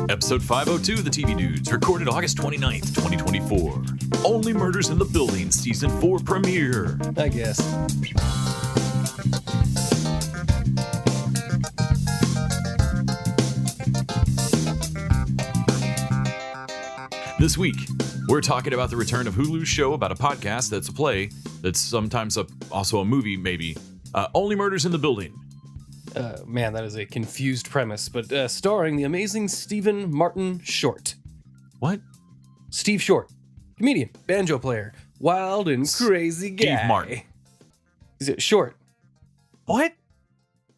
Episode 502 of the TV Dudes, recorded August 29th, 2024. Only Murders in the Building, Season 4 premiere. I guess. This week, we're talking about the return of Hulu's show about a podcast that's a play, that's sometimes also a movie, maybe. Only Murders in the Building. Man, that is a confused premise, but starring the amazing Stephen Martin Short. What? Steve Short, comedian, banjo player, wild and crazy guy. Steve Martin. Is it Short? What?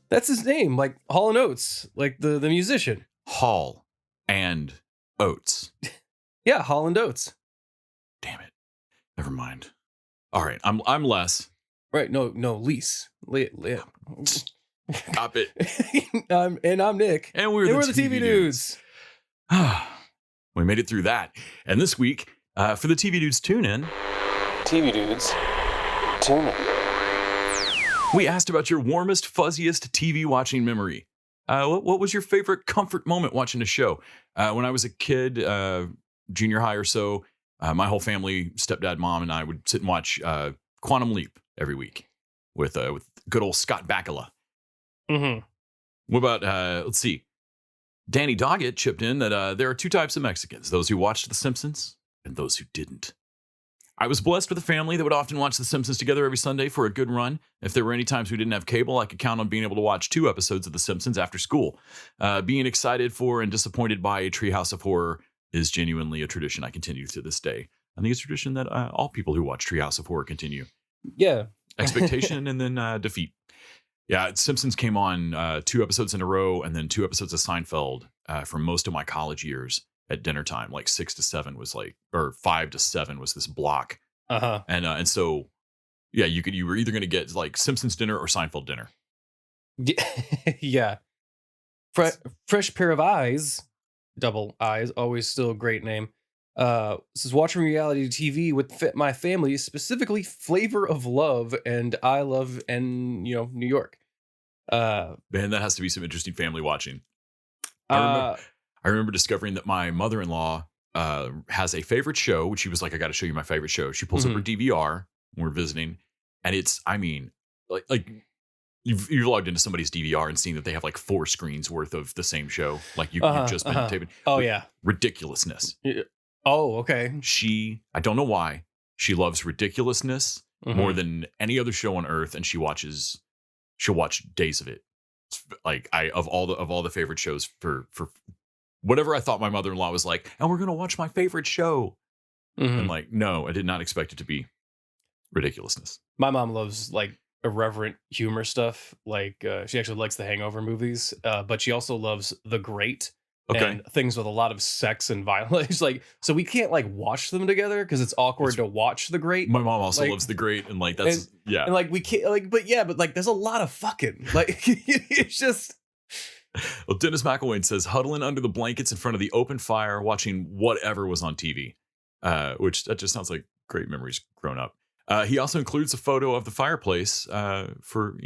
That's his name, like Hall & Oates, like the musician. Hall and Oates. Yeah, Hall & Oates. Damn it. Never mind. All right, I'm Les. Right, no, Lise. Stop it. And I'm Nick. And we're the TV Dudes. We made it through that. And this week, for the TV Dudes tune-in... TV Dudes tune-in. We asked about your warmest, fuzziest TV watching memory. What was your favorite comfort moment watching a show? When I was a kid, junior high or so, my whole family, stepdad, mom, and I would sit and watch Quantum Leap every week with good old Scott Bakula. Mm-hmm. What about, let's see, Danny Doggett chipped in that there are two types of Mexicans, those who watched The Simpsons and those who didn't. I was blessed with a family that would often watch The Simpsons together every Sunday for a good run. If there were any times we didn't have cable, I could count on being able to watch 2 episodes of The Simpsons after school. Being excited for and disappointed by a Treehouse of Horror is genuinely a tradition I continue to this day. I think it's a tradition that all people who watch Treehouse of Horror continue. Yeah. Expectation and then defeat. Yeah, Simpsons came on 2 episodes in a row and then 2 episodes of Seinfeld for most of my college years at dinner time. Like 6 to 7 was like, or 5 to 7 was this block. Uh-huh. And so, yeah, you were either going to get like Simpsons dinner or Seinfeld dinner. Yeah. Fresh Pair of Eyes, double eyes, always still a great name. This is watching reality TV with my family, specifically Flavor of Love and I Love and New York. Man, that has to be some interesting family watching. I remember discovering that my mother-in-law has a favorite show, which she was like, I got to show you my favorite show. She pulls up her DVR when we're visiting, and it's, I mean, like you've logged into somebody's DVR and seen that they have like 4 screens worth of the same show. Like you've just been taping. Oh, yeah. Ridiculousness. Oh, okay. I don't know why, she loves ridiculousness more than any other show on earth, and she'll watch days of it. It's like of all the favorite shows for whatever I thought my mother-in-law was like, and we're gonna watch my favorite show. And like, no, I did not expect it to be ridiculousness. My mom loves like irreverent humor stuff. Like she actually likes the Hangover movies, but she also loves The Great. Okay. And things with a lot of sex and violence. Like, so we can't like watch them together because it's awkward to watch The Great. My mom also loves The Great, and like that's yeah. And like we can't like, but like there's a lot of fucking like it's just. Well, Dennis McElwain says huddling under the blankets in front of the open fire, watching whatever was on TV, which that just sounds like great memories grown up. He also includes a photo of the fireplace for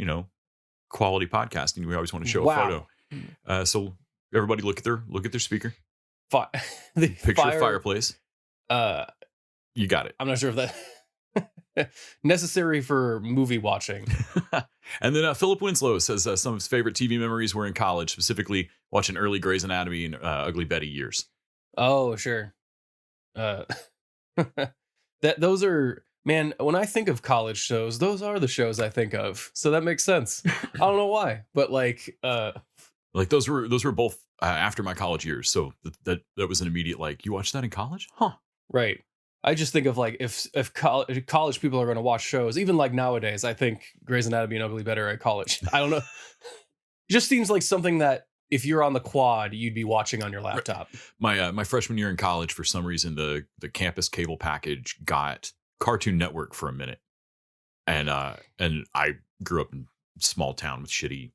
quality podcasting. We always want to show a photo. So. Everybody look at their speaker. The picture of fireplace. You got it. I'm not sure if that necessary for movie watching. And then Philip Winslow says some of his favorite TV memories were in college, specifically watching early Grey's Anatomy and Ugly Betty years. Oh, sure. Those are, man, when I think of college shows, those are the shows I think of. So that makes sense. I don't know why, but like those were both after my college years, so that was an immediate like, you watched that in college, huh? Right. I just think of like if college people are going to watch shows, even like nowadays, I think Grey's Anatomy and Ugly Betty are at college. I don't know. It just seems like something that if you're on the quad, you'd be watching on your laptop. My freshman year in college, for some reason, the campus cable package got Cartoon Network for a minute, and I grew up in a small town with shitty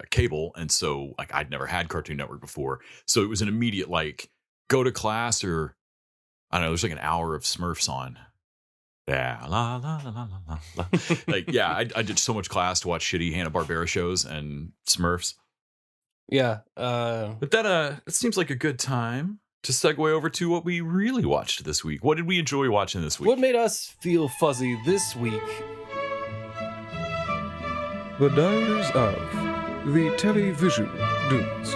cable, and so like I'd never had Cartoon Network before, so it was an immediate like go to class, or I don't know, there's like an hour of Smurfs on, Yeah, la la la la la la. Like, yeah, I did so much class to watch shitty Hanna-Barbera shows and Smurfs. Yeah. But that it seems like a good time to segue over to what we really watched this week. What did we enjoy watching this week? What made us feel fuzzy this week? The Diaries of the Television Dudes.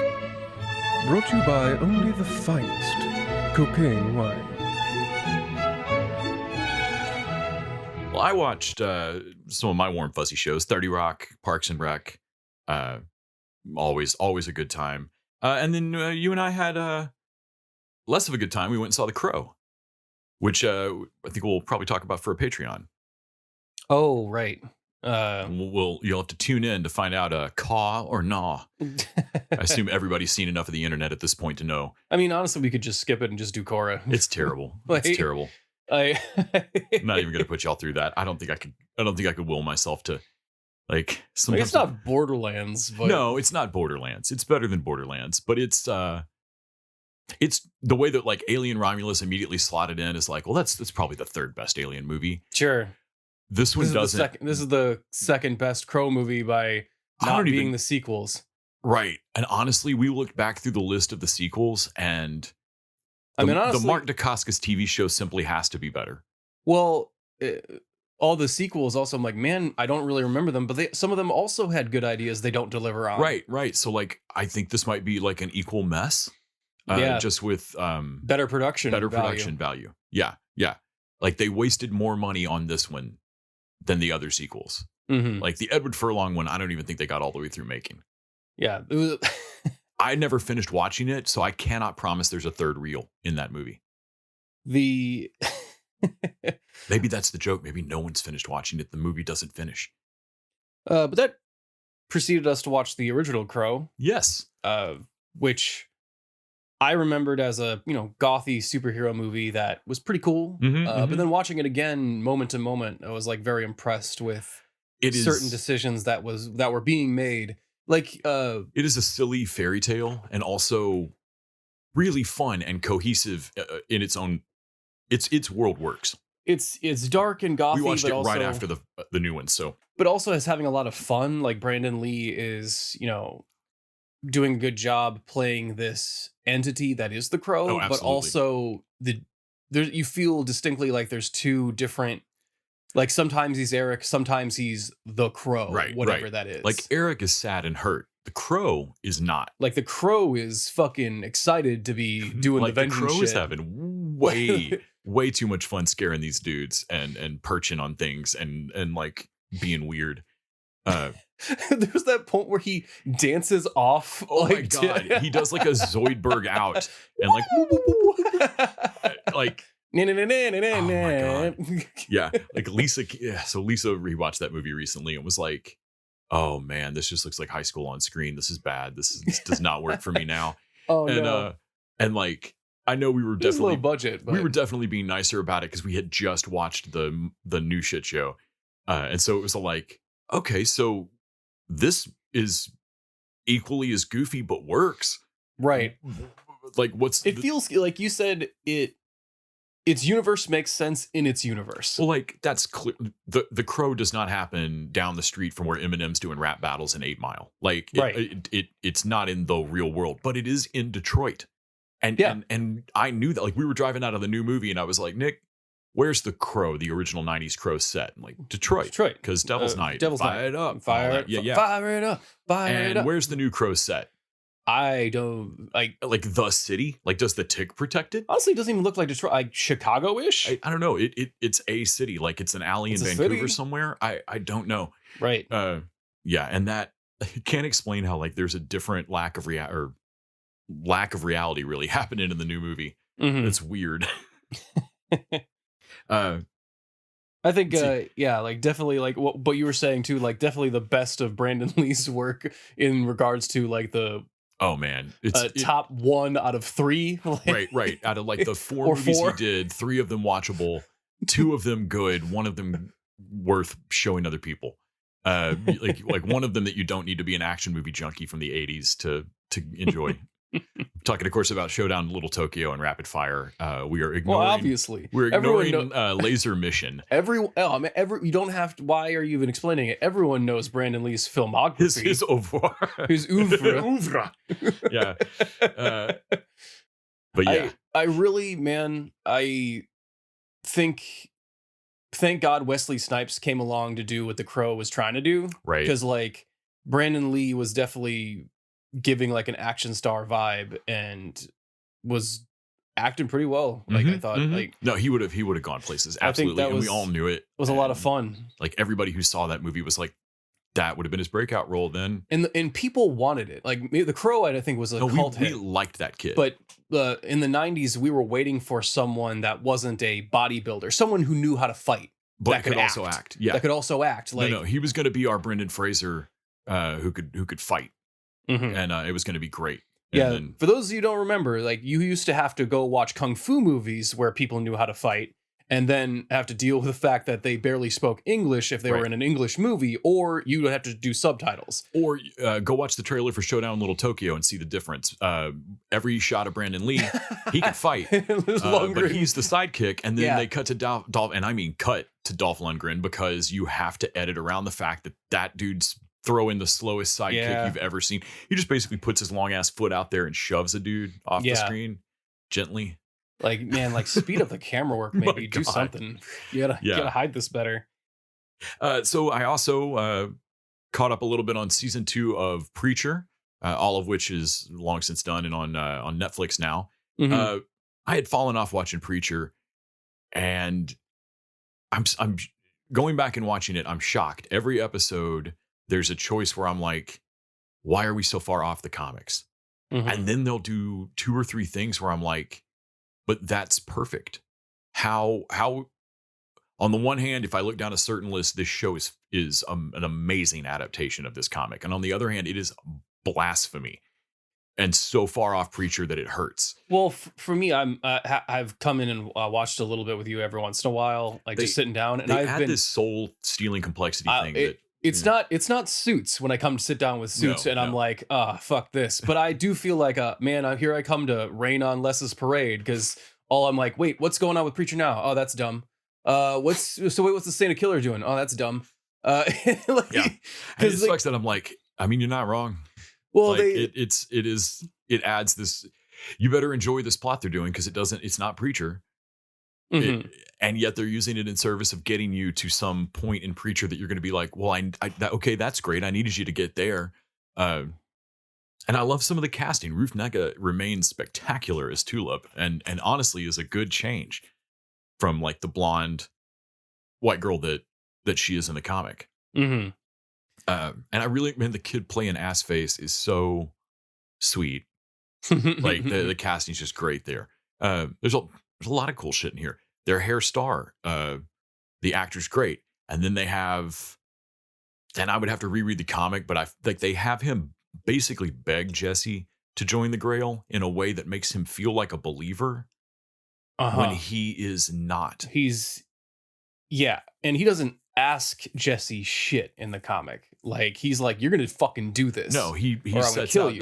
Brought to you by only the finest cocaine wine. Well, I watched some of my warm fuzzy shows: 30 Rock, Parks and Rec. Always a good time. And then you and I had less of a good time. We went and saw The Crow, which I think we'll probably talk about for a Patreon. Oh, right. You'll have to tune in to find out caw or nah. I assume everybody's seen enough of the internet at this point to know. I mean, honestly, we could just skip it and just do Cora. It's terrible. Like, it's terrible. I'm I'm not even going to put y'all through that. I don't think I could will myself to, like, sometimes. It's not Borderlands, but No, it's not Borderlands. It's better than Borderlands, but it's the way that like Alien Romulus immediately slotted in is like, well, that's probably the third best Alien movie. sure. This one doesn't. This is the second best Crow movie by not being the sequels. Right. And honestly, we looked back through the list of the sequels, and the Mark Dacascos TV show simply has to be better. Well, all the sequels also, I'm like, man, I don't really remember them, but some of them also had good ideas they don't deliver on. Right. So like, I think this might be like an equal mess. Just with better production value. Yeah. Like they wasted more money on this one than the other sequels. Mm-hmm. Like the Edward Furlong one, I don't even think they got all the way through making. Yeah. I never finished watching it, so I cannot promise there's a third reel in that movie. Maybe that's the joke. Maybe no one's finished watching it. The movie doesn't finish. But that preceded us to watch the original Crow. Yes. Which I remembered as a, gothy superhero movie that was pretty cool. But then watching it again, moment to moment, I was like very impressed with certain decisions that were being made. Like, it is a silly fairy tale and also really fun and cohesive in its own. Its world works. It's dark and gothy. We watched it also, right after the new one, so. But also is having a lot of fun. Like Brandon Lee is, doing a good job playing this entity that is the Crow, but also you feel distinctly like there's two different. Like sometimes he's Eric, sometimes he's the Crow, whatever that is. Like Eric is sad and hurt. The Crow is not. Like the Crow is fucking excited to be doing the vengeance shit. The Crow is having way too much fun scaring these dudes and perching on things and like being weird. There's that point where he dances off. Oh my god, he does like a Zoidberg out and like like. Oh my god. Yeah, like Lisa. Yeah, so Lisa rewatched that movie recently and was like, "Oh man, this just looks like high school on screen. This is bad. This does not work for me now." And like I know we were definitely low budget, but we were definitely being nicer about it because we had just watched the new shit show, and so it was like, okay, so this is equally as goofy but works, right? Like feels like you said it. Its universe makes sense in its universe. Well, like that's clear. The Crow does not happen down the street from where Eminem's doing rap battles in 8 Mile. Like it's not in the real world, but it is in Detroit. And I knew that. Like we were driving out of the new movie, and I was like, Nick, where's the Crow, the original '90s Crow set? I'm like Detroit, because Devil's Night, fire it up, fire it up. And where's the new Crow set? I don't like the city. Like, does the tick protect it? Honestly, it doesn't even look like Detroit. Like Chicago-ish. I don't know. It's a city. Like it's an alley in Vancouver somewhere. I don't know. Right. Yeah, and that can't explain how like there's a different lack of reality really happening in the new movie. Mm-hmm. It's weird. I think like definitely like what you were saying too, like definitely the best of Brandon Lee's work in regards to like the it's top 1 out of 3. Like, right. Out of like the 4 movies he did, 3 of them watchable, 2 of them good, 1 of them worth showing other people. Like one of them that you don't need to be an action movie junkie from the 80s to enjoy. Talking, of course, about Showdown in Little Tokyo and Rapid Fire. We are ignoring. Well, obviously, we're ignoring Laser Mission. You don't have to. Why are you even explaining it? Everyone knows Brandon Lee's filmography. His oeuvre. His oeuvre. Yeah. But yeah, I really, man, I think. Thank God Wesley Snipes came along to do what The Crow was trying to do. right. Because like Brandon Lee was definitely giving like an action star vibe and was acting pretty well. Like I thought, like no, he would have gone places. I think Absolutely, that and we was- all knew it. was a lot of And, fun. Like everybody who saw that movie was like, that would have been his breakout role then. And people wanted it. Like The Crow, I think was a No, cult we hit. liked that kid. But in the 90s, we were waiting for someone that wasn't a bodybuilder, someone who knew how to fight. but that could could also act. act. Yeah. That could also act. Like, no, he was going to be our Brendan Fraser, who could fight, Mhm. and it was going to be great. And Yeah, then- for those of you who don't remember, like you used to have to go watch kung fu movies where people knew how to fight and then have to deal with the fact that they barely spoke English if they were Right. in an English movie, or you would have to do subtitles. or go watch the trailer for Showdown in Little Tokyo and see the difference. Every shot of Brandon Lee, he can fight. It was longer. But he's the sidekick, and then Yeah. they cut to Dolph, and I mean cut to Dolph Lundgren, because you have to edit around the fact that dude's throwing the slowest sidekick Yeah. you've ever seen. He just basically puts his long ass foot out there and shoves a dude off the Yeah. screen gently. Like, man, like speed up the camera work, My maybe do God. something. You gotta hide this better. So I also caught up a little bit on season 2 of Preacher, all of which is long since done and on Netflix now. Mhm. I had fallen off watching Preacher, and I'm going back and watching it. I'm shocked. Every episode, there's a choice where I'm like, why are we so far off the comics? Mhm. And then they'll do 2 or 3 things where I'm like, but that's perfect. How on the one hand, if I look down a certain list, this show is an amazing adaptation of this comic, and on the other hand, it is blasphemy and so far off Preacher that it hurts. Well, for me, I've come in and watched a little bit with you every once in a while, like just sitting down, and They I've add been this soul stealing complexity thing. It's not Suits when I come to sit down with Suits, No, and I'm no. like, fuck this. But I do feel like, here I come to rain on Les's parade, because I'm like, wait, what's going on with Preacher now? Oh, that's dumb. What's the Saint of Killer doing? Oh, that's dumb. Like, Yeah. And it sucks that I'm like, I mean, you're not wrong. well, Like, it adds this. You better enjoy this plot they're doing, because it's not Preacher. mhm. And yet they're using it in service of getting you to some point in Preacher that you're going to be like, well, okay, that's great. I needed you to get there. And I love some of the casting. Ruth Negga remains spectacular as Tulip, and honestly is a good change from like the blonde white girl that she is in the comic. Mhm. And I really, man, the kid playing Ass Face is so sweet. Like the casting's just great there. There's a lot of cool shit in here. Their hair star, the actor's great, and then they have. And I would have to reread the comic, but they have him basically beg Jesse to join the Grail in a way that makes him feel like a believer when he is not. And he doesn't ask Jesse shit in the comic. Like, he's like, you're gonna fucking do this. No, he or I'm gonna sets kill out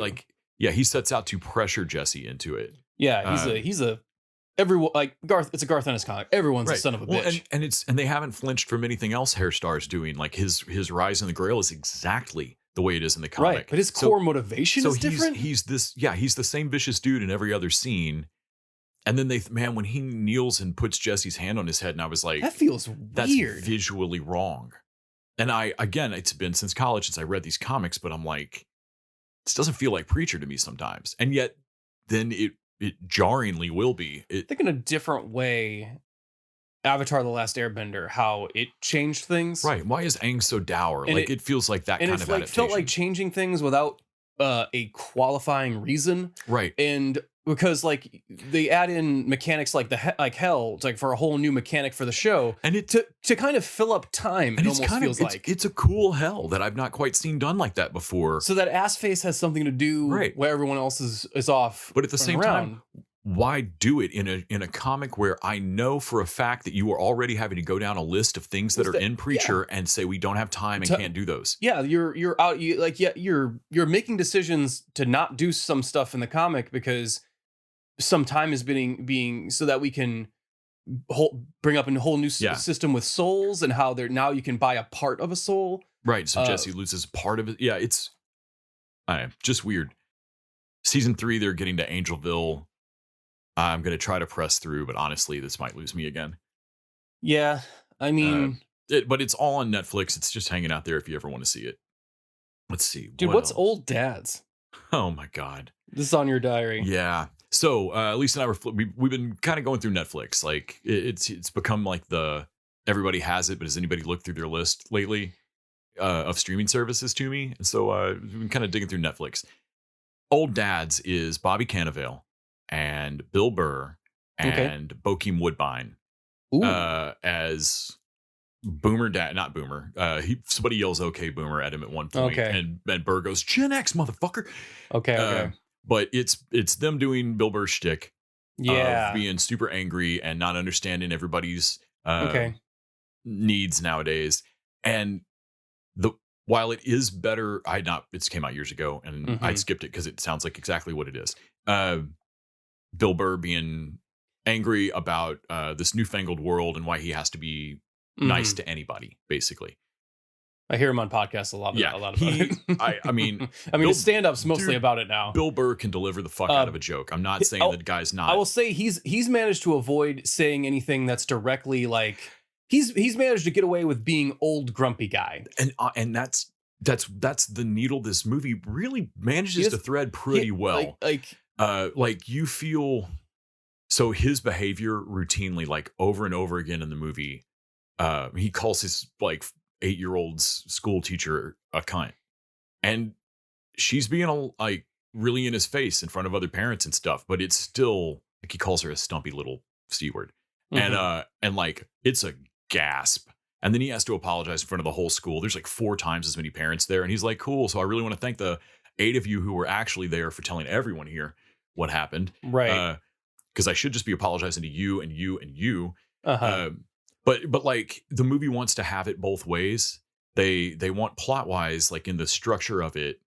you. he sets out to pressure Jesse into it. Yeah, he's a everyone, like Garth. It's a Garth Ennis comic. Everyone's a son of a bitch. And they haven't flinched from anything else Hairstar's doing. Like his rise in the Grail is exactly the way it is in the comic. Right, but his core motivation is different. He's the same vicious dude in every other scene. And then when he kneels and puts Jesse's hand on his head, and I was like, That feels that's weird. visually wrong. And it's been since college since I read these comics, but I'm like, this doesn't feel like Preacher to me sometimes. And yet then it jarringly will be. I think in a different way, Avatar: The Last Airbender, how it changed things. Right. Why is Aang so dour? And Like it feels like that And kind it's of like adaptation. felt like changing things without a qualifying reason. Right. And because like they add in mechanics like like hell, it's like for a whole new mechanic for the show, And it to kind of fill up time. and It it's almost kind feels of like it's a cool hell that I've not quite seen done like that before. so that ass face has something to do Right. where everyone else is off. But at the running same around. time, why do it in a comic where I know for a fact that you are already having to go down a list of things that are in Preacher and say we don't have time and can't do those. Yeah, you're out. You're making decisions to not do some stuff in the comic because some time is being so that we can bring up a whole new system with souls and how now you can buy a part of a soul. Right. So Jesse loses part of it. Yeah, it's just weird. Season 3, they're getting to Angelville. I'm going to try to press through, but honestly, this might lose me again. Yeah, I mean... but it's all on Netflix. It's just hanging out there if you ever want to see it. Let's see. Dude, what's else? Old Dads? Oh, my God. This is on your diary. Yeah. So Lisa and I we've been kind of going through Netflix. Like, it's become like everybody has it, but has anybody looked through their list lately of streaming services to me? And so we've been kind of digging through Netflix. Old Dads is Bobby Cannavale and Bill Burr and Bokeem Woodbine as Boomer Dad, not Boomer. Somebody yells "Okay, Boomer" at him at one point, and Burr goes "Gen X, motherfucker." Okay. But it's them doing Bill Burr's shtick, of being super angry and not understanding everybody's needs nowadays. And while it is better, it came out years ago, and I skipped it because it sounds like exactly what it is. Bill Burr being angry about this newfangled world and why he has to be nice to anybody, basically. I hear him on podcasts a lot about it. I mean, his stand-up's mostly about it now. Bill Burr can deliver the fuck out of a joke. I'm not saying that guy's not. I will say he's managed to avoid saying anything that's directly like he's managed to get away with being old grumpy guy. And that's the needle this movie really manages to thread pretty well. Like you feel so his behavior routinely, like over and over again in the movie, he calls his like 8-year-old's school teacher a cunt, and she's being like really in his face in front of other parents and stuff, but it's still like he calls her a stumpy little C word. And like it's a gasp. And then he has to apologize in front of the whole school. There's like 4 times as many parents there. And he's like, cool. So I really want to thank the 8 of you who were actually there for telling everyone here what happened. Right. Because I should just be apologizing to you and you and you. But like the movie wants to have it both ways. They want plot wise, like in the structure of it,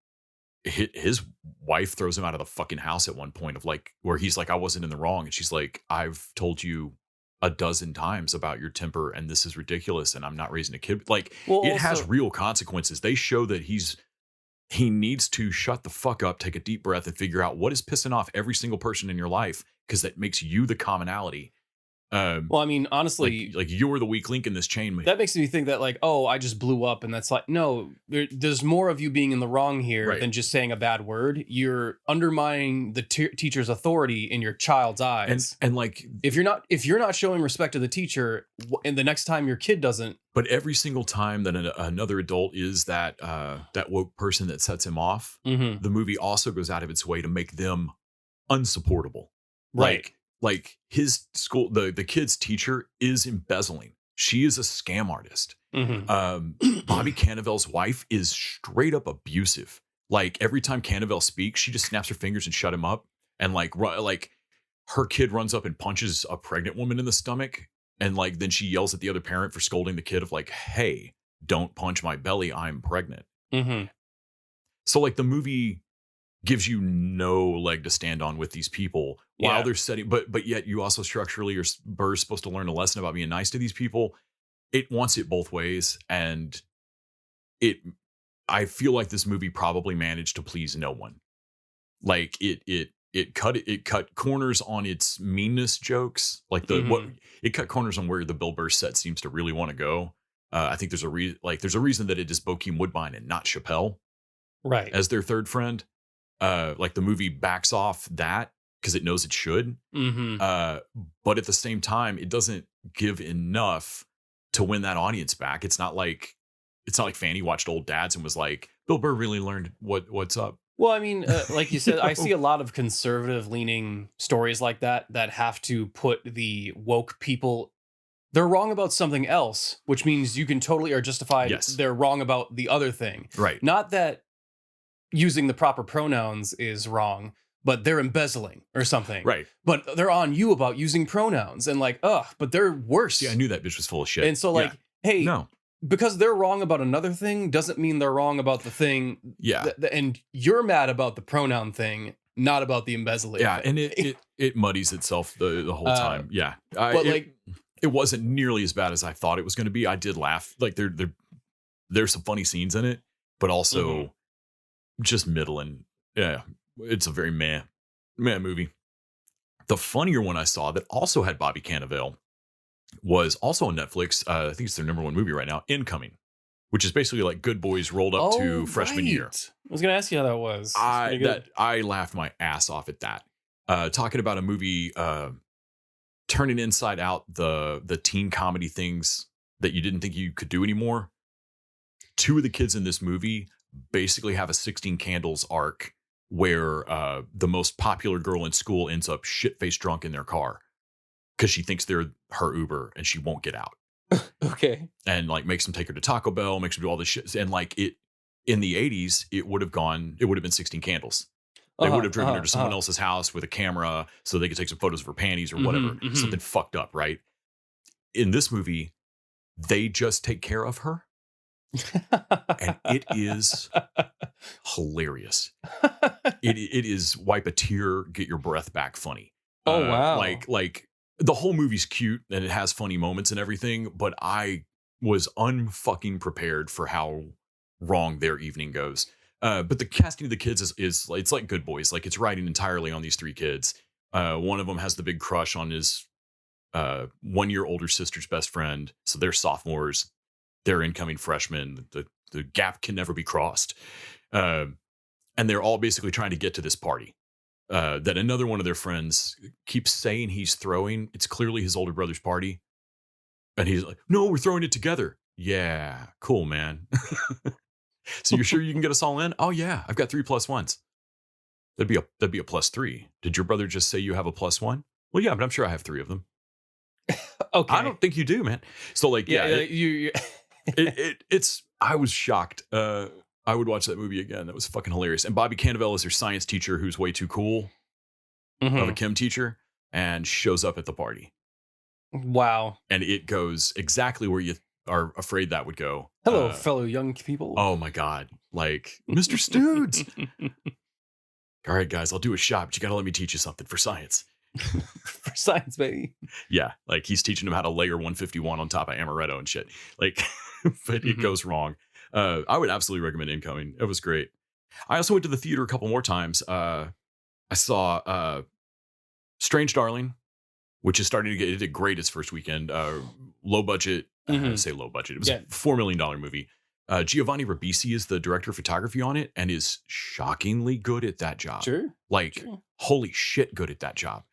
his wife throws him out of the fucking house at one point of like where he's like, I wasn't in the wrong. And she's like, I've told you a dozen times about your temper and this is ridiculous and I'm not raising a kid. Like it has real consequences. They show that he needs to shut the fuck up, take a deep breath and figure out what is pissing off every single person in your life, because that makes you the commonality. Well, I mean, honestly, like you're the weak link in this chain. That makes me think that like, oh, I just blew up, and that's like, no, there's more of you being in the wrong here than just saying a bad word. You're undermining the teacher's authority in your child's eyes, and like if you're not showing respect to the teacher, and the next time your kid doesn't. But every single time that another adult is that woke person that sets him off, the movie also goes out of its way to make them unsupportable. Right. Like his school, the kid's teacher is embezzling. She is a scam artist. Bobby Cannavale's wife is straight up abusive. Like every time Cannavale speaks, she just snaps her fingers and shut him up. And like her kid runs up and punches a pregnant woman in the stomach. And like then she yells at the other parent for scolding the kid of like, hey, don't punch my belly. I'm pregnant. So like the movie gives you no leg to stand on with these people while they're setting, but yet you also structurally Burr's supposed to learn a lesson about being nice to these people. It wants it both ways, and I feel like this movie probably managed to please no one. Like it cut corners on its meanness jokes, like it cut corners on where the Bill Burr set seems to really want to go. I think there's a reason that it is Bokeem Woodbine and not Chappelle, right, as their third friend. Like the movie backs off that because it knows it should. But at the same time, it doesn't give enough to win that audience back. It's not like Fanny watched Old Dads and was like, Bill Burr really learned what's up. Well, I mean, like you said, I see a lot of conservative leaning stories like that have to put the woke people, they're wrong about something else, which means you can totally are justified. Yes. They're wrong about the other thing. Right. Not that using the proper pronouns is wrong, but they're embezzling or something. Right. But they're on you about using pronouns and like, but they're worse. Yeah, I knew that bitch was full of shit. And so like, hey, no. because they're wrong about another thing doesn't mean they're wrong about the thing. Yeah. And you're mad about the pronoun thing, not about the embezzling. Yeah, thing. and it muddies itself the whole time. Yeah. But it wasn't nearly as bad as I thought it was going to be. I did laugh. Like there's some funny scenes in it, but also just middling. Yeah. It's a very meh movie. The funnier one I saw that also had Bobby Cannavale was also on Netflix. I think it's their number one movie right now, Incoming, which is basically like Good Boys rolled up to freshman year. I was going to ask you how that was. I laughed my ass off at that. Talking about a movie turning inside out the teen comedy things that you didn't think you could do anymore. Two of the kids in this movie basically have a 16 Candles arc where the most popular girl in school ends up shit-faced drunk in their car because she thinks they're her Uber and she won't get out. Okay. And like makes them take her to Taco Bell, makes them do all this shit. And like it in the 80s, it would have been 16 Candles. They would have driven her to someone else's house with a camera so they could take some photos of her panties or whatever. Something fucked up, right? In this movie, they just take care of her. And it is hilarious. It is wipe a tear, get your breath back funny. Oh, wow. Like the whole movie's cute and it has funny moments and everything, but I was unfucking prepared for how wrong their evening goes. But the casting of the kids is it's like Good Boys. Like it's riding entirely on these three kids. One of them has the big crush on his 1 year older sister's best friend. So they're sophomores. They're incoming freshmen. The gap can never be crossed. And they're all basically trying to get to this party that another one of their friends keeps saying he's throwing. It's clearly his older brother's party. And he's like, no, we're throwing it together. Yeah, cool, man. So you're sure you can get us all in? Oh, yeah, I've got 3 +1s. That'd be a +3. Did your brother just say you have a +1? Well, yeah, but I'm sure I have 3 of them. Okay. I don't think you do, man. So like, you it's I was shocked. I would watch that movie again. That was fucking hilarious. And Bobby Cannavale is their science teacher who's way too cool of a chem teacher and shows up at the party. Wow. And it goes exactly where you are afraid that would go. Hello, fellow young people. Oh my God. Like, Mr. Stoods. All right, guys, I'll do a shot, but you got to let me teach you something for science. For science, baby. Yeah. Like he's teaching them how to layer 151 on top of amaretto and shit. Like, but it goes wrong. I would absolutely recommend Incoming. It was great. I also went to the theater a couple more times. I saw Strange Darling, which is starting to get, it did great its first weekend. Low budget. I say low budget. It was a $4 million movie. Giovanni Ribisi is the director of photography on it and is shockingly good at that job. Sure. Holy shit, good at that job.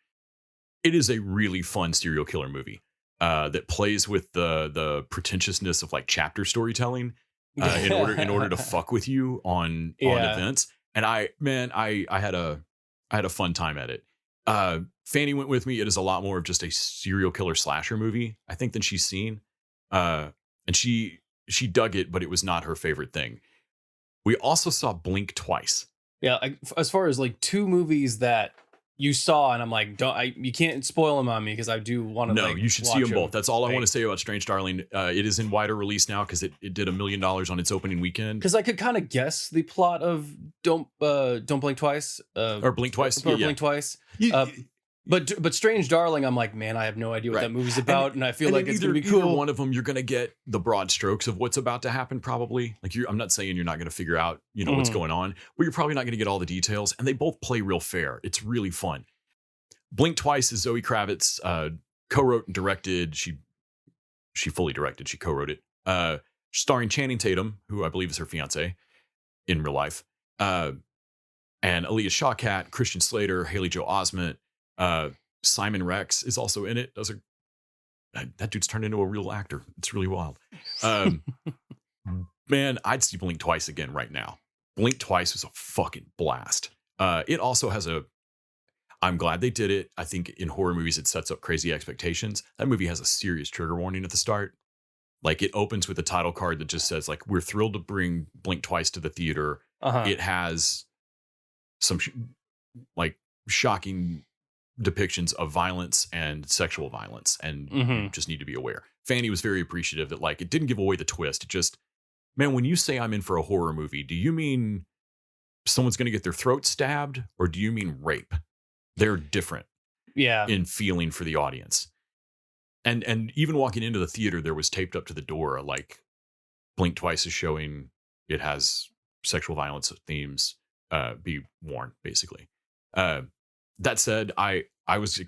It is a really fun serial killer movie that plays with the pretentiousness of like chapter storytelling in order to fuck with you on events. And I had a fun time at it. Fanny went with me. It is a lot more of just a serial killer slasher movie, I think, than she's seen. And she dug it, but it was not her favorite thing. We also saw Blink twice. Yeah, as far as like 2 movies that you saw, and I'm like, you can't spoil them on me because I do want to. No, you should see them both. That's all I want to say about Strange Darling. It is in wider release now because it did $1 million on its opening weekend. Because I could kind of guess the plot of Don't Blink Twice, or Blink Twice, or Blink Twice. But Strange Darling, I'm like, man, I have no idea what that movie's about, and I feel like it's gonna be cool. Either one of them, you're gonna get the broad strokes of what's about to happen. Probably, like I'm not saying you're not gonna figure out, what's going on, but you're probably not gonna get all the details. And they both play real fair. It's really fun. Blink Twice is Zoe Kravitz, co-wrote and directed. She fully directed. She co-wrote it, starring Channing Tatum, who I believe is her fiance in real life, and Aaliyah Shawkat, Christian Slater, Haley Joel Osment. Simon Rex is also in it. That dude's turned into a real actor. It's really wild. Man, I'd see Blink Twice again right now. Blink Twice was a fucking blast. It also has I'm glad they did it. I think in horror movies, it sets up crazy expectations. That movie has a serious trigger warning at the start. Like it opens with a title card that just says like, we're thrilled to bring Blink Twice to the theater. It has some like shocking depictions of violence and sexual violence, and you just need to be aware. Fanny was very appreciative that like it didn't give away the twist. It just, man, when you say I'm in for a horror movie, do you mean someone's going to get their throat stabbed, or do you mean rape? They're different in feeling for the audience. And even walking into the theater, there was taped up to the door like Blink Twice is showing it has sexual violence themes, be warned, basically. That said, I was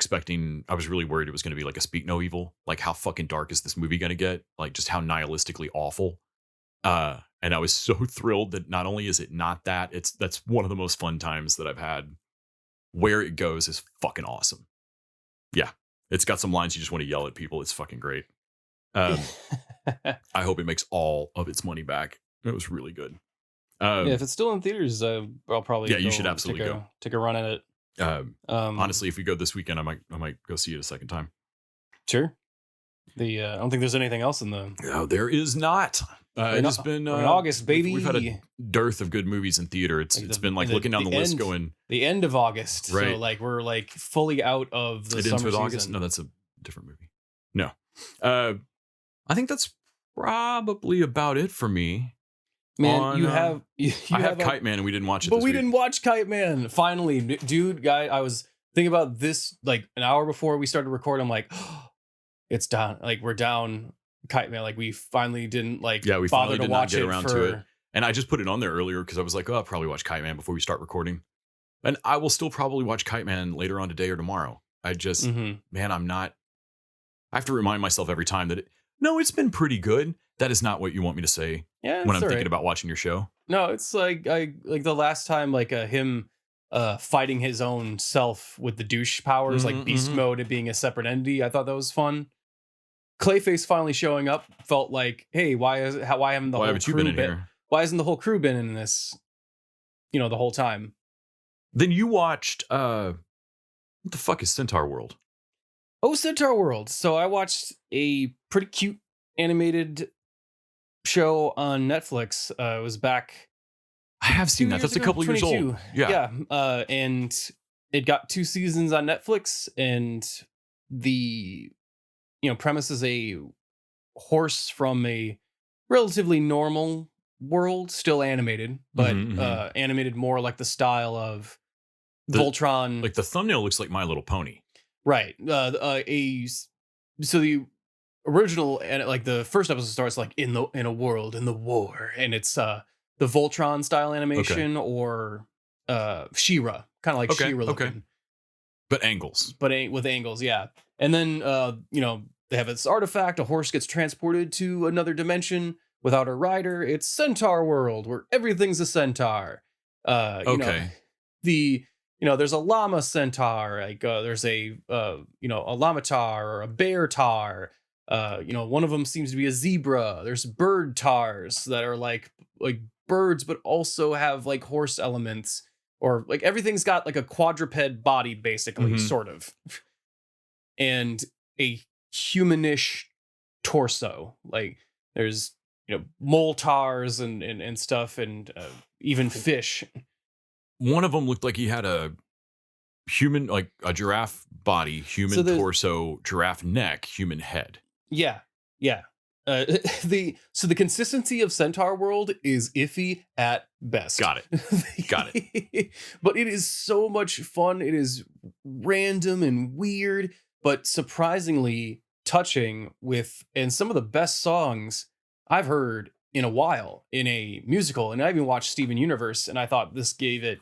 really worried it was going to be like a Speak No Evil. Like, how fucking dark is this movie going to get? Like, just how nihilistically awful. And I was so thrilled that not only is it not that, that's one of the most fun times that I've had. Where it goes is fucking awesome. Yeah. It's got some lines you just want to yell at people. It's fucking great. I hope it makes all of its money back. It was really good. If it's still in theaters, I'll probably you should absolutely go take a run at it. Honestly, if we go this weekend, I might go see it a second time. Sure. I don't think there's anything else in the. No, there is not. It's been in August, baby. We've had a dearth of good movies in theater. It's been like looking down the list, going the end of August. Right. So like we're like fully out of the it summer ends with season. August. No, that's a different movie. No, I think that's probably about it for me. Man, you have Kite Man, and we didn't watch it. But we didn't watch Kite Man. Finally, dude, guy. I was thinking about this like an hour before we started recording. I'm like, oh, it's down. Like we're down. Kite Man. Like we finally didn't like. Yeah, we bother finally to did watch not get it around to it. And I just put it on there earlier because I was like, oh, I'll probably watch Kite Man before we start recording. And I will still probably watch Kite Man later on today or tomorrow. I just, man, I'm not. I have to remind myself every time that it's been pretty good. That is not what you want me to say when I'm thinking about watching your show. No, it's like the last time like him fighting his own self with the douche powers, like beast mode and being a separate entity. I thought that was fun. Clayface finally showing up felt like, hey, why hasn't the whole crew been here? Why hasn't the whole crew been in this? The whole time. Then you watched what the fuck is Centaurworld? Oh, Centaurworld. So I watched a pretty cute animated show on Netflix. It was back. I have seen that. That's a couple years old. Yeah. And it got 2 seasons on Netflix, and the premise is a horse from a relatively normal world, still animated, but animated more like the style of Voltron. Like the thumbnail looks like My Little Pony. Right. So the original, and like the first episode starts like in a world in the war, and it's the Voltron style animation, or She-Ra, kind of like She-Ra looking. Okay. But angles. With angles, yeah. And then they have this artifact. A horse gets transported to another dimension without a rider. It's Centaurworld, where everything's a centaur. There's a llama centaur. Like there's a llama tar or a bear tar. One of them seems to be a zebra. There's bird tars that are like birds, but also have like horse elements, or like everything's got like a quadruped body, basically, sort of, and a humanish torso. Like there's moltars and stuff, and even fish. One of them looked like he had a human, like a giraffe body, human torso, giraffe neck, human head. Yeah. The consistency of Centaurworld is iffy at best. Got it. But it is so much fun. It is random and weird, but surprisingly touching, and some of the best songs I've heard in a while in a musical. And I even watched Steven Universe, and I thought this gave it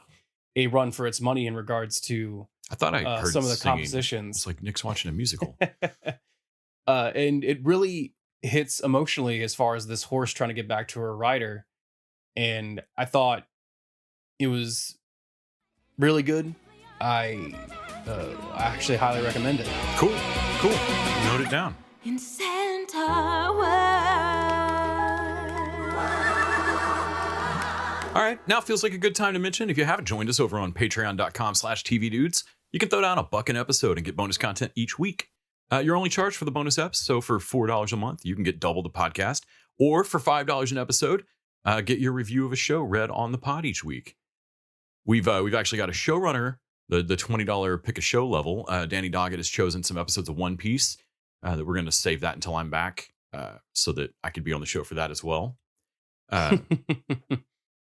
a run for its money in regards to I thought I heard some of the singing. compositions. It's like Nick's watching a musical. And it really hits emotionally as far as this horse trying to get back to her rider. And I thought it was really good. I actually highly recommend it. Cool. Note it down. In Centaurworld. All right, now feels like a good time to mention, if you haven't joined us over on patreon.com/tvdudes, you can throw down $1 an episode and get bonus content each week. You're only charged for the bonus eps, so for $4 a month, you can get double the podcast. Or for $5 an episode, get your review of a show read on the pod each week. We've actually got a showrunner the $20 pick a show level, Danny Doggett has chosen some episodes of One Piece that we're going to save that until I'm back so that I could be on the show for that as well.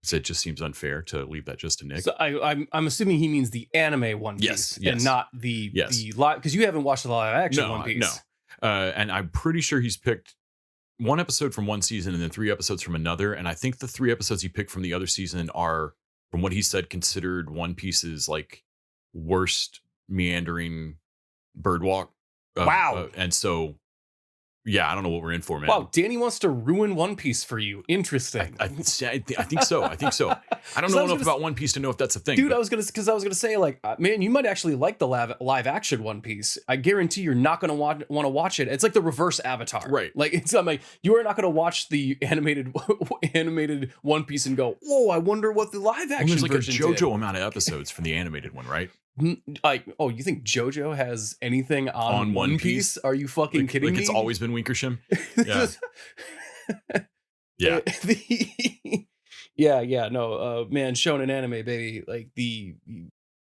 So it just seems unfair to leave that just to Nick. So I'm assuming he means the anime One Piece, yes. and not the live, because you haven't watched the live action One Piece. No. And I'm pretty sure he's picked one episode from one season and then 3 episodes from another. And I think the 3 episodes he picked from the other season are, from what he said, considered One Piece's like worst meandering bird walk. Wow. And so, yeah, I don't know what we're in for, man. Wow, Danny wants to ruin One Piece for you. Interesting. I think so. I don't know enough about One Piece to know if that's a thing. Dude, I was gonna say, like, man, you might actually like the live action One Piece. I guarantee you're not gonna want to watch it. It's like the reverse Avatar, right? Like, I'm like, you are not gonna watch the animated One Piece and go, "Whoa, I wonder what the live action." There's like a JoJo did. amount of episodes for the animated one, right? Like, oh, you think JoJo has anything on One Piece? Are you fucking kidding me? It's always been Winkersham. Yeah. Yeah. No, man, shonen anime, baby. Like, the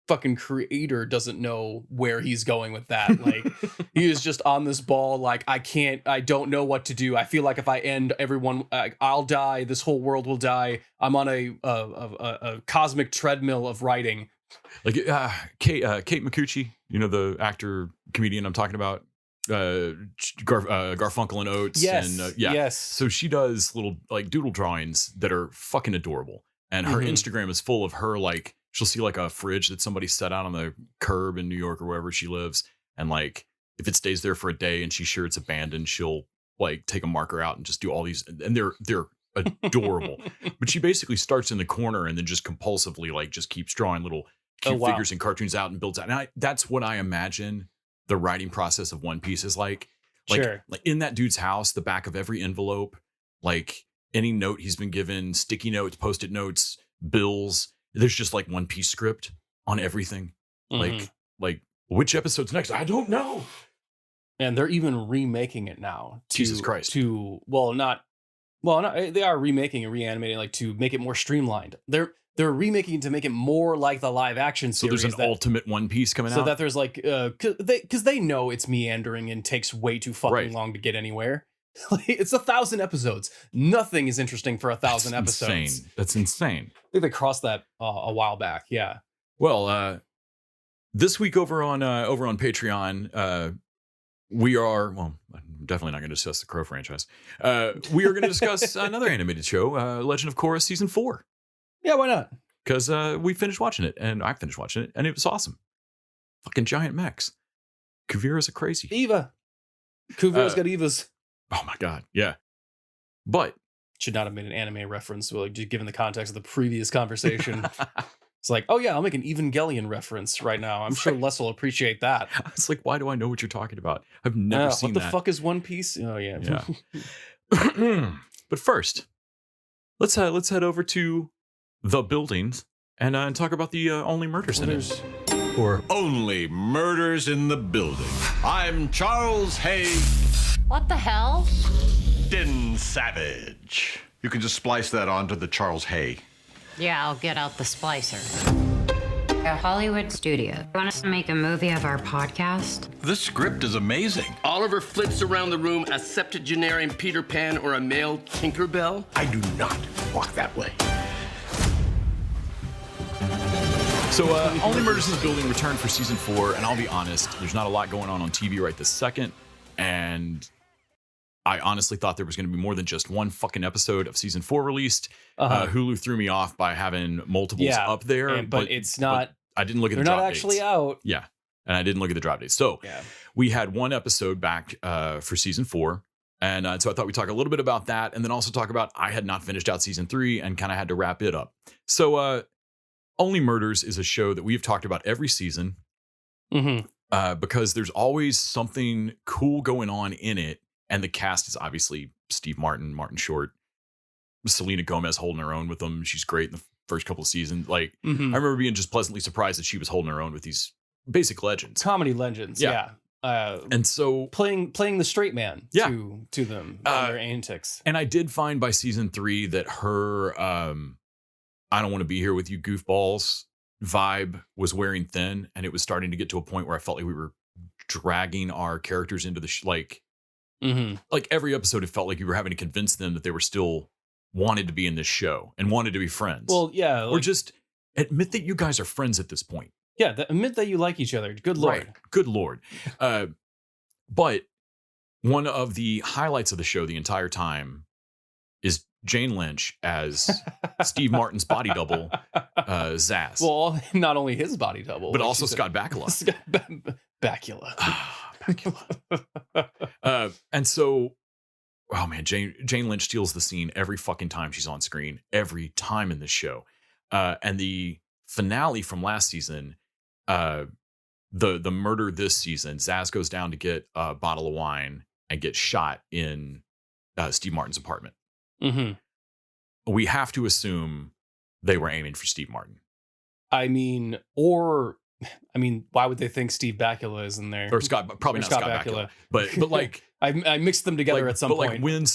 fucking creator doesn't know where he's going with that. Like, he is just on this ball. Like, I don't know what to do. I feel like if I end everyone, I'll die. This whole world will die. I'm on a cosmic treadmill of writing. Like Kate Micucci, you know, the actor comedian I'm talking about, Garfunkel and Oates. Yes, and yes. So she does little like doodle drawings that are fucking adorable, and her Instagram is full of her. Like, she'll see like a fridge that somebody set out on the curb in New York or wherever she lives, and like if it stays there for a day and she's sure it's abandoned, she'll like take a marker out and just do all these, and they're adorable. But she basically starts in the corner and then just compulsively like just keeps drawing little cute figures and cartoons out and builds out. And that's what I imagine the writing process of One Piece is like. Like in that dude's house, the back of every envelope, like any note he's been given, sticky notes, Post-it notes, bills, there's just like One Piece script on everything. Like which episode's next? I don't know. And they're even remaking it now. Jesus Christ. They are remaking and reanimating, like, to make it more streamlined. They're remaking to make it more like the live action series. So there's an ultimate One Piece coming out? So that there's like, because they know it's meandering and takes way too fucking long to get anywhere. Like, it's 1,000 episodes. Nothing is interesting for 1,000 episodes. That's insane. I think they crossed that a while back. Yeah. Well, this week over on Patreon, we are, well, I'm definitely not going to discuss the Crow franchise. We are going to discuss another animated show, Legend of Korra Season 4. Yeah, why not? Because we finished watching it, and I finished watching it, and it was awesome. Fucking giant mechs. Kuvira's a crazy. Eva. Kuvira's got Evas. Oh my God, yeah. But. Should not have made an anime reference, like, just given the context of the previous conversation. It's like, oh yeah, I'll make an Evangelion reference right now. I'm sure Les will appreciate that. I was like, why do I know what you're talking about? I've never seen that. What the fuck is One Piece? Oh yeah. But first, let's head over to the buildings and talk about the Only Murders in It. Or Only Murders in the Building. I'm Charles Hay. What the hell? Din Savage. You can just splice that onto the Charles Hay. Yeah, I'll get out the splicer. A Hollywood studio. You want us to make a movie of our podcast? This script is amazing. Oliver flits around the room a septuagenarian Peter Pan or a male Tinkerbell. I do not walk that way. So, Only Murders in the Building returned for season 4, and I'll be honest, there's not a lot going on TV right this second, and I honestly thought there was going to be more than just one fucking episode of season 4 released. Hulu threw me off by having multiples up there, but it's not. But I didn't look at the drop dates. They're not actually out. Yeah, and I didn't look at the drop dates. So we had one episode back for season 4. And so I thought we'd talk a little bit about that, and then also talk about I had not finished out season 3 and kind of had to wrap it up. So Only Murders is a show that we've talked about every season because there's always something cool going on in it. And the cast is obviously Steve Martin, Martin Short, Selena Gomez holding her own with them. She's great in the first couple of seasons. Like, I remember being just pleasantly surprised that she was holding her own with these basic legends. Comedy legends, yeah. And so playing the straight man to them and their antics. And I did find by season 3 that her I don't want to be here with you goofballs vibe was wearing thin, and it was starting to get to a point where I felt like we were dragging our characters into the like every episode, it felt like you were having to convince them that they were still wanted to be in this show and wanted to be friends. Well, yeah. Or just admit that you guys are friends at this point. Yeah, admit that you like each other. Good Lord. Right. Good Lord. But one of the highlights of the show the entire time is Jane Lynch as Steve Martin's body double, Zaz. Well, not only his body double, but also Scott Bakula. Bakula. Bakula. And so, oh man, Jane Lynch steals the scene every fucking time she's on screen, every time in this show. And the finale from last season, the murder this season, Zaz goes down to get a bottle of wine and gets shot in Steve Martin's apartment. We have to assume they were aiming for Steve Martin. I mean, why would they think Steve Bakula is in there? Or Scott, probably not Scott Bakula. But like I mixed them together at some point. Like when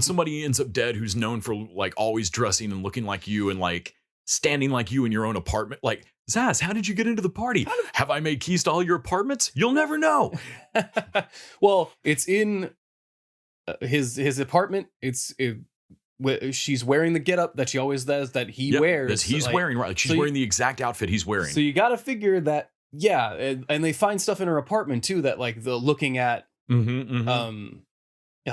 somebody ends up dead who's known for like always dressing and looking like you and like standing like you in your own apartment, like, Zaz, how did you get into the party? Have I made keys to all your apartments? You'll never know. Well, it's in his apartment. She's wearing the getup that she always does, that he wears. That he's wearing, right? Like she's wearing the exact outfit he's wearing. So you got to figure that, yeah. And they find stuff in her apartment too that like the looking at, yeah,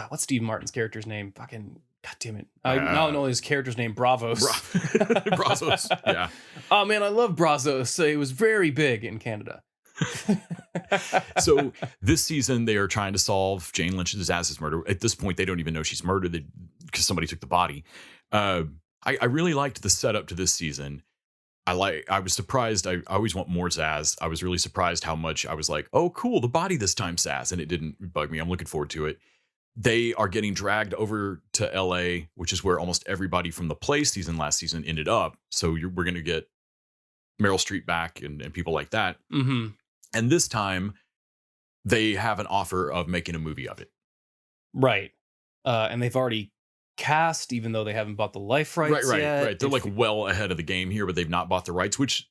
what's Steve Martin's character's name? Fucking, God damn it. I now know his character's name, Bravos. Brazos, yeah. Oh man, I love Brazos. It was very big in Canada. So this season they are trying to solve Jane Lynch's Zaz's murder. At this point, they don't even know she's murdered because somebody took the body. I really liked the setup to this season. I was surprised. I always want more Zaz. I was really surprised how much I was like, oh, cool, the body this time, Zaz, and it didn't bug me. I'm looking forward to it. They are getting dragged over to LA, which is where almost everybody from the Play season last season ended up. So we're going to get Meryl Streep back and people like that. And this time, they have an offer of making a movie of it. Right. And they've already cast, even though they haven't bought the life rights yet. Right. They're like well ahead of the game here, but they've not bought the rights, which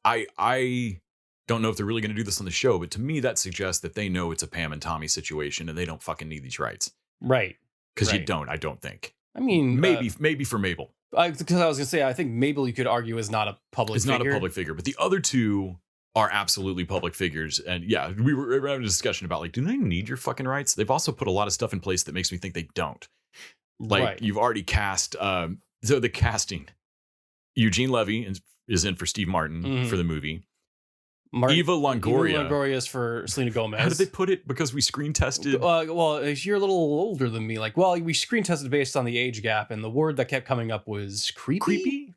I don't know if they're really going to do this on the show, but to me, that suggests that they know it's a Pam and Tommy situation and they don't fucking need these rights. Right. Because you don't, I don't think. I mean, maybe for Mabel. Because I was going to say, I think Mabel, you could argue, is not a public figure. It's not a public figure, but the other two are absolutely public figures. And yeah, we were having a discussion about like, do they need your fucking rights? They've also put a lot of stuff in place that makes me think they don't. Like you've already cast, so the casting, Eugene Levy is in for Steve Martin for the movie. Eva Longoria is for Selena Gomez. How did they put it? Because we screen tested. Well, you're a little older than me. Like, well, we screen tested based on the age gap, and the word that kept coming up was creepy.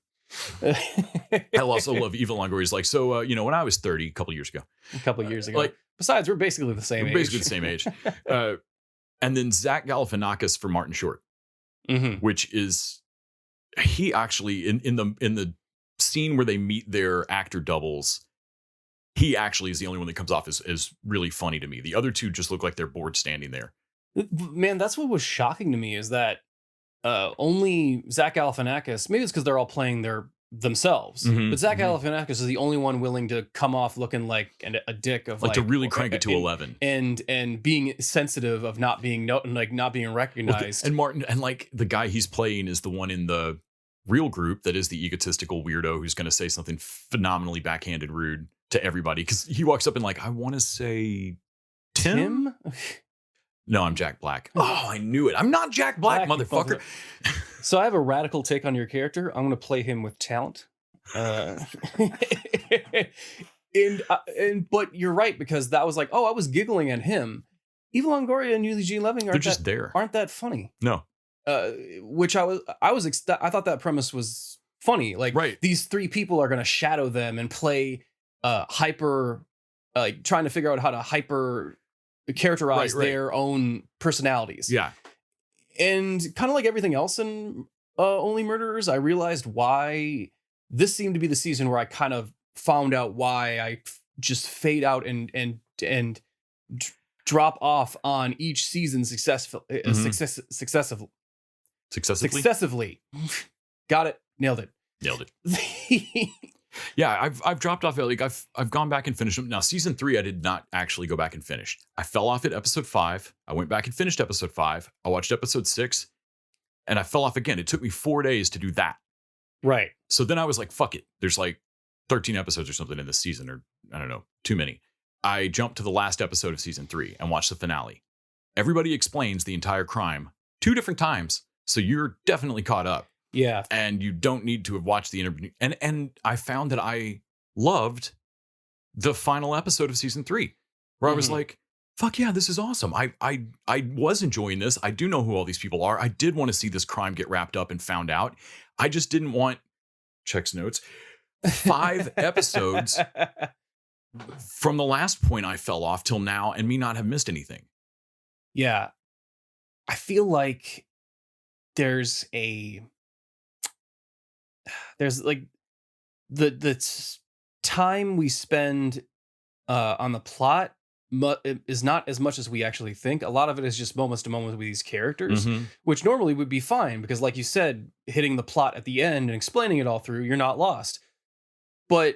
I also love Eva Longoria's like, so, when I was 30, a couple years ago. Like, besides, we're basically the same age. Basically the same age. And then Zach Galifianakis for Martin Short, which is, he actually, in the scene where they meet their actor doubles, he actually is the only one that comes off as really funny to me. The other two just look like they're bored standing there. Man, that's what was shocking to me is that only Zach Galifianakis, maybe it's because they're all playing themselves, but Zach Galifianakis is the only one willing to come off looking like a dick of like to really crank it to 11 and being sensitive of not being not being recognized. And Martin, and like the guy he's playing is the one in the real group that is the egotistical weirdo who's going to say something phenomenally backhanded rude to everybody because he walks up and like, I want to say Tim? No, I'm Jack Black. Oh, I knew it. I'm not Jack Black, motherfucker. So I have a radical take on your character. I'm going to play him with talent. But you're right, because that was like, oh, I was giggling at him. Eva Longoria and Eugene Levy aren't that funny. No. Which I thought that premise was funny. Like, these three people are going to shadow them and play hyper, trying to figure out how to hyper characterize their own personalities. Yeah. And kind of like everything else in Only Murderers, I realized why this seemed to be the season where I kind of found out why I just fade out and drop off on each season successively. Got it. Nailed it. Yeah, I've dropped off. Like I've gone back and finished them. Now, season 3, I did not actually go back and finish. I fell off at episode 5. I went back and finished episode 5. I watched episode 6, and I fell off again. It took me 4 days to do that. Right. So then I was like, fuck it. There's like 13 episodes or something in this season, or I don't know, too many. I jumped to the last episode of season 3 and watched the finale. Everybody explains the entire crime 2 different times, so you're definitely caught up. Yeah. And you don't need to have watched the interview. And I found that I loved the final episode of season 3, where I was like, fuck yeah, this is awesome. I was enjoying this. I do know who all these people are. I did want to see this crime get wrapped up and found out. I just didn't want, checks notes, 5 episodes from the last point I fell off till now and me not have missed anything. Yeah. I feel like there's like the time we spend on the plot is not as much as we actually think. A lot of it is just moments to moments with these characters, which normally would be fine because, like you said, hitting the plot at the end and explaining it all through, you're not lost. But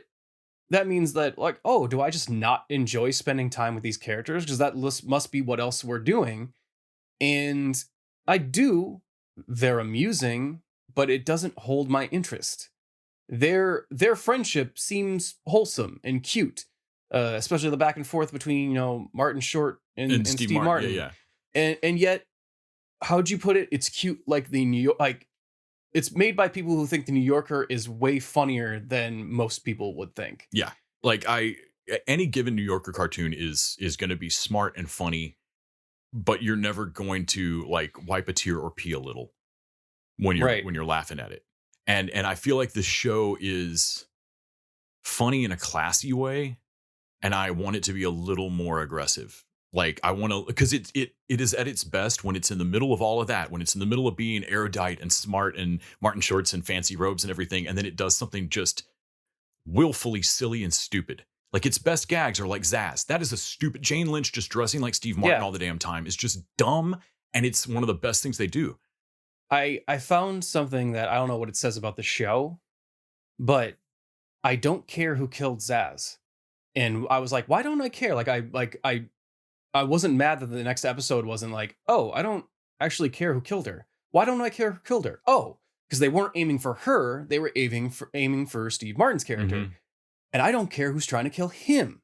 that means that, like, oh, do I just not enjoy spending time with these characters? Because that must be what else we're doing. And I do. They're amusing, but it doesn't hold my interest. Their friendship seems wholesome and cute, especially the back and forth between, Martin Short and Steve Martin. Yeah. And yet, how'd you put it? It's cute like the New York, like it's made by people who think the New Yorker is way funnier than most people would think. Yeah. Like any given New Yorker cartoon is going to be smart and funny, but you're never going to like wipe a tear or pee a little when you're laughing at it. And I feel like the show is funny in a classy way, and I want it to be a little more aggressive. Like I want to, because it is at its best when it's in the middle of all of that, when it's in the middle of being erudite and smart and Martin Shorts and fancy robes and everything, and then it does something just willfully silly and stupid. Like its best gags are like Zaz. That is a stupid, Jane Lynch just dressing like Steve Martin all the damn time is just dumb, and it's one of the best things they do. I found something that I don't know what it says about the show, but I don't care who killed Zaz. And I was like, why don't I care? I wasn't mad that the next episode wasn't like, oh, I don't actually care who killed her. Why don't I care who killed her? Oh, because they weren't aiming for her. They were aiming for Steve Martin's character. And I don't care who's trying to kill him.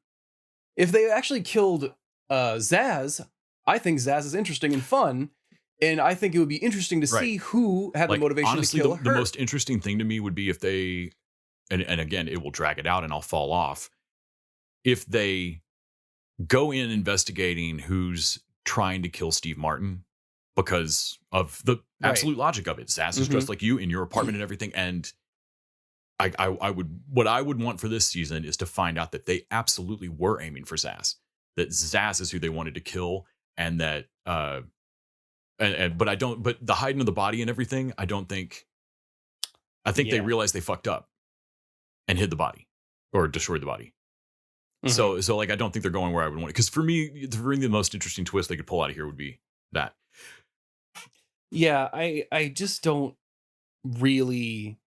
If they actually killed Zaz, I think Zaz is interesting and fun. And I think it would be interesting to see who had the motivation honestly, to kill her. The most interesting thing to me would be if they, and again, it will drag it out and I'll fall off. If they go in investigating who's trying to kill Steve Martin because of the absolute logic of it. Zaz is dressed like you in your apartment and everything. And what I would want for this season is to find out that they absolutely were aiming for Zaz, that Zaz is who they wanted to kill, and that, but the hiding of the body and everything, I think they realized they fucked up and hid the body or destroyed the body. So like, I don't think they're going where I would want it. Because for me, the most interesting twist they could pull out of here would be that. Yeah, I just don't really.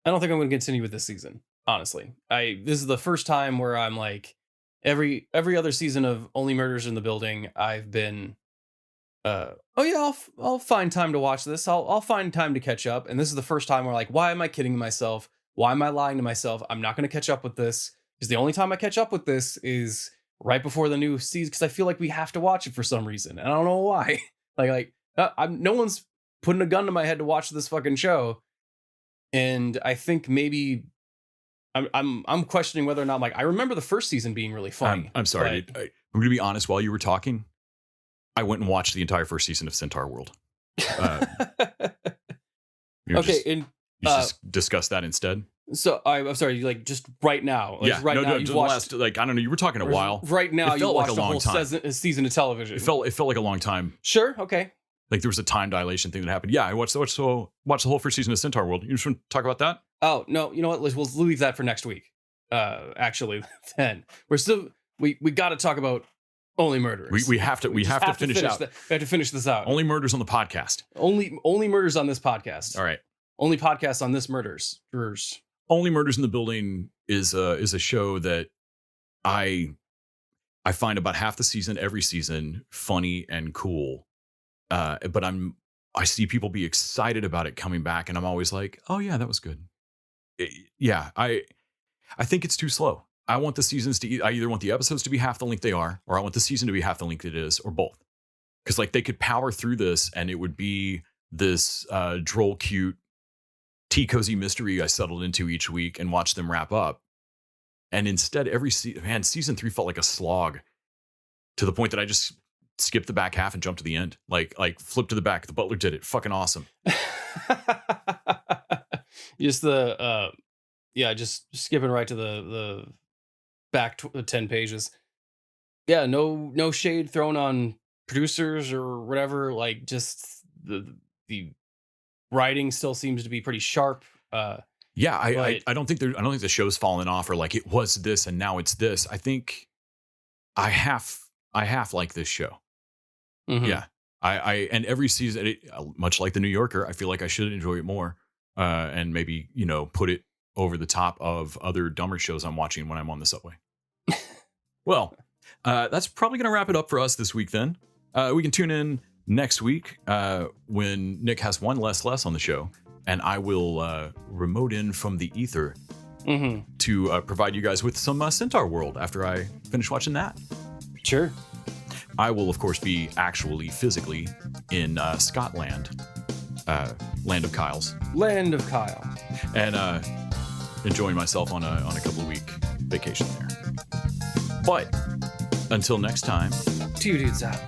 I don't think I'm going to continue with this season. Honestly, this is the first time where I'm like, every other season of Only Murders in the Building, I've been, I'll find time to watch this. I'll find time to catch up. And this is the first time where like, why am I kidding myself? Why am I lying to myself? I'm not going to catch up with this. Because the only time I catch up with this is right before the new season, because I feel like we have to watch it for some reason. And I don't know why. No one's putting a gun to my head to watch this fucking show. And I think maybe I'm questioning whether or not, like, I remember the first season being really funny. I'm sorry. I'm going to be honest. While you were talking, I went and watched the entire first season of Centaurworld. Just discuss that instead. So I'm sorry, like just right now. Like, now you've watched, I don't know. You were talking a while. Right now, you watched like a whole season of television. It felt like a long time. Sure, okay. Like there was a time dilation thing that happened. Yeah, I watched the whole first season of Centaurworld. You just want to talk about that? Oh no, you know what? We'll leave that for next week. Actually, then we got to talk about Only Murders. We have to finish out. We have to finish this out. Only Murders on the podcast. Only Murders on this podcast. All right. Only podcast on this murders. Only Murders in the Building is a show that I find about half the season, every season, funny and cool. But I see people be excited about it coming back, and I'm always like, oh yeah, that was good. I think it's too slow. I want the seasons to, I either want the episodes to be half the length they are, or I want the season to be half the length it is, or both. Because like they could power through this and it would be this droll, cute, tea cozy mystery I settled into each week and watch them wrap up. And instead, season 3 felt like a slog to the point that I just skipped the back half and jumped to the end. Like flip to the back. The Butler did it. Fucking awesome. Just just skipping right to the back 10 pages. Yeah, no shade thrown on producers or whatever. Like, just the writing still seems to be pretty sharp. I don't think the show's fallen off, or like it was this and now it's this. I think I half like this show. Mm-hmm. Yeah, I and every season, much like The New Yorker, I feel like I should enjoy it more, and maybe put it over the top of other dumber shows I'm watching when I'm on the subway. Well, that's probably going to wrap it up for us this week then. We can tune in next week when Nick has one less on the show, and I will remote in from the ether to provide you guys with some Centaurworld after I finish watching that. Sure. I will, of course, be actually physically in Scotland, Land of Kyle's. Land of Kyle. And enjoying myself on a couple of week vacation there. But until next time, Two dudes out.